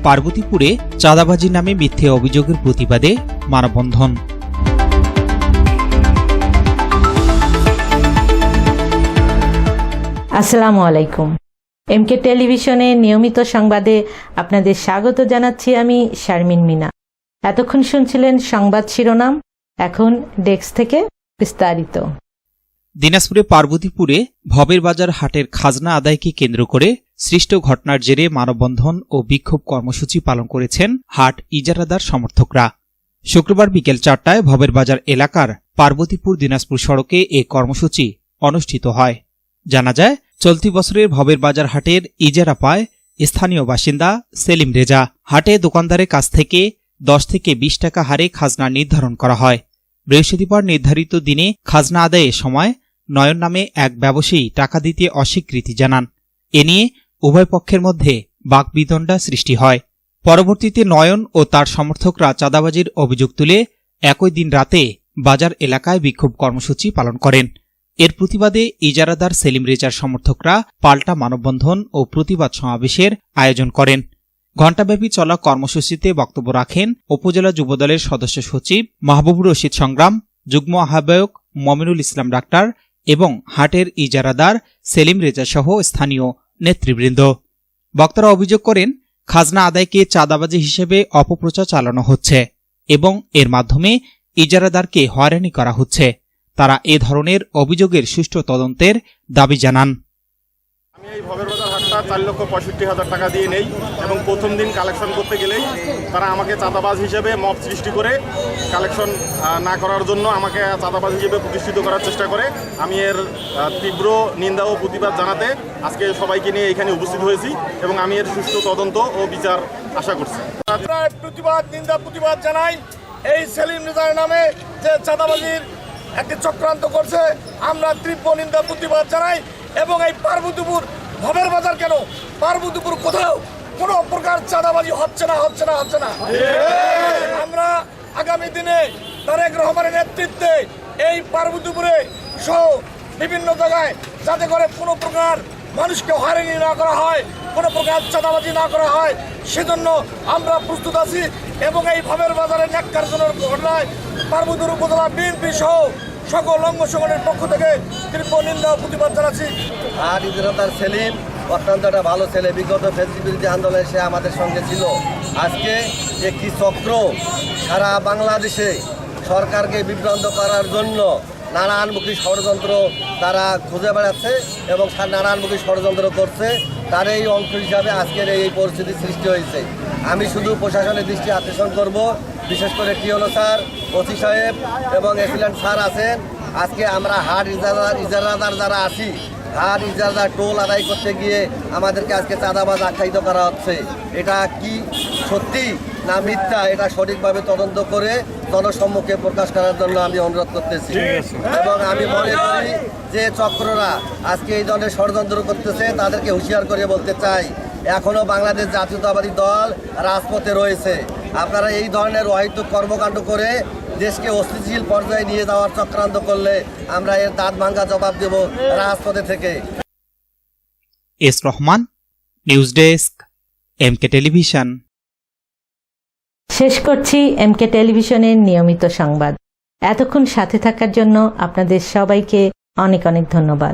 পার্বতীপুরে চাঁদাবাজি নামে মিথ্যে অভিযোগের প্রতিবাদে মানববন্ধন। আসসালামু আলাইকুম। এমকে টেলিভিশনে নিয়মিত সংবাদে আপনাদের স্বাগত জানাচ্ছি আমি শারমিন মিনা। এতক্ষণ শুনছিলেন সংবাদ শিরোনাম, এখন ডেস্ক থেকে বিস্তারিত। দিনাজপুরে পার্বতীপুরে ভবের বাজার হাটের খাজনা আদায়কে কেন্দ্র করে সৃষ্ট ঘটনার জেরে মানববন্ধন ও বিক্ষোভ কর্মসূচি পালন করেছেন হাট ইজারাদার সমর্থকরা। শুক্রবার বিকেল 4টায় ভবের বাজার এলাকার পার্বতীপুর দিনাজপুর সড়কে এ কর্মসূচি অনুষ্ঠিত হয়। জানা যায়, চলতি বছরের ভবের বাজার হাটের ইজারা পায় স্থানীয় বাসিন্দা সেলিম রেজা। হাটে দোকানদারের কাছ থেকে 10 থেকে 20 টাকা হারে খাজনা নির্ধারণ করা হয়। বৃহস্পতিবার নির্ধারিত দিনে খাজনা আদায়ের সময় নয়ন নামে এক ব্যবসায়ী টাকা দিতে অস্বীকৃতি জানান। এ নিয়ে উভয় পক্ষের মধ্যে বাকবিতণ্ডা সৃষ্টি হয়। পরবর্তীতে নয়ন ও তার সমর্থকরা চাঁদাবাজির অভিযোগ তুলে একই দিন রাতে বাজার এলাকায় বিক্ষোভ কর্মসূচি পালন করেন। এর প্রতিবাদে ইজারাদার সেলিম রেজার সমর্থকরা পাল্টা মানববন্ধন ও প্রতিবাদ সমাবেশের আয়োজন করেন। ঘণ্টাব্যাপী চলা কর্মসূচিতে বক্তব্য রাখেন উপজেলা যুবদলের সদস্য সচিব মাহবুবুর রশিদ সংগ্রাম, যুগ্ম আহ্বায়ক মমিনুল ইসলাম ডাক্তার এবং হাটের ইজারাদার সেলিম রেজা সহ স্থানীয় নেতৃবৃন্দ। বক্তারা অভিযোগ করেন, খাজনা আদায়কে চাঁদাবাজি হিসেবে অপপ্রচার চালানো হচ্ছে এবং এর মাধ্যমে ইজারাদারকে হয়রানি করা হচ্ছে। তারা এ ধরনের অভিযোগের সুষ্ঠু তদন্তের দাবি জানান। আমি এই ভবের বাজার হাটটা 4,65,000 টাকা দিয়ে নেই এবং প্রথম দিন কালেকশন করতে গেলেই তারা আমাকে চাঁদাবাজ হিসেবে মব সৃষ্টি করে কালেকশন না করার জন্য আমাকে চাঁদাবাজ হিসেবে প্রতিষ্ঠিত করার চেষ্টা করে। আমি এর তীব্র নিন্দা ও প্রতিবাদ জানাতে আজকে সবাইকে নিয়ে এখানে উপস্থিত হয়েছি এবং আমি এর সুষ্ঠু তদন্ত ও বিচার আশা করছি। প্রতিবাদ জানাই এই সেলিম রেজার নামে যে চাঁদাবাজির একটি চক্রান্ত করছে, আমরা তীব্র নিন্দা প্রতিবাদ জানাই এবং এই পার্বতীপুর ভবের বাজার কেন পার্বতীপুর কোথাও কোনো প্রকার চাঁদাবাজি হচ্ছে না। আমরা আগামী দিনে তারেক রহমানের নেতৃত্বে এই পার্বতীপুরে সহ বিভিন্ন জায়গায় যাতে করে কোনো প্রকার মানুষকে হয়রানি না করা হয়, কোনো প্রকার চাঁদাবাজি না করা হয়, সেজন্য আমরা প্রস্তুত আছি এবং এই ভবের বাজারের ন্যাক্কারজনক ঘটনায় পার্বতীপুর উপজেলা বিএনপি সহ সকল অঙ্গ সংগঠনের পক্ষ থেকে তীব্র নিন্দা ও প্রতিবাদ জানাচ্ছি। আর ইজারাদার সেলিম অত্যন্ত একটা ভালো ছেলে, বিগত ফ্যাসিস্ট বিরোধী আন্দোলনে সে আমাদের সঙ্গে ছিল। আজকে একটি চক্র সারা বাংলাদেশে সরকারকে বিভ্রান্ত করার জন্য নানানমুখী ষড়যন্ত্র তারা খুঁজে বেড়াচ্ছে এবং নানানমুখী ষড়যন্ত্র করছে। তার এই অংশ হিসাবে আজকের এই পরিস্থিতি সৃষ্টি হয়েছে। আমি শুধু প্রশাসনের দৃষ্টি আকর্ষণ করব, বিশেষ করে টিওলো স্যার, ওসি সাহেব এবং এসিলেন্ট স্যার আছেন। আজকে আমরা হাট ইজারাদার যারা আছি, হাট ইজারাদার টোল আদায় করতে গিয়ে আমাদেরকে আজকে চাঁদাবাজ আখ্যায়িত করা হচ্ছে। এটা কি সত্যি না মিথ্যা, এটা সঠিকভাবে তদন্ত করে জনসম্মুখে প্রকাশ করার জন্য আমি অনুরোধ করতেছি। এবং আমি মনে করি যে চক্ররা আজকে এই ধরনের ষড়যন্ত্র করতেছে তাদেরকে হুঁশিয়ার করে বলতে চাই, এখনো বাংলাদেশ জাতীয়তাবাদী দল রাজপথে রয়েছে। আপনারা এই ধরনের অহেতুক কর্মকাণ্ড করে দেশকে অস্থিতিশীল পর্যায়ে নিয়ে যাওয়ার চক্রান্ত করলে আমরা এর দাঁত ভাঙ্গা জবাব দেব রাজপথে থেকে। S Rahman, news desk, MK television. শেষ করছি এমকে টেলিভিশনের নিয়মিত সংবাদ। এতক্ষণ সাথে থাকার জন্য আপনাদের সবাইকে অনেক অনেক ধন্যবাদ।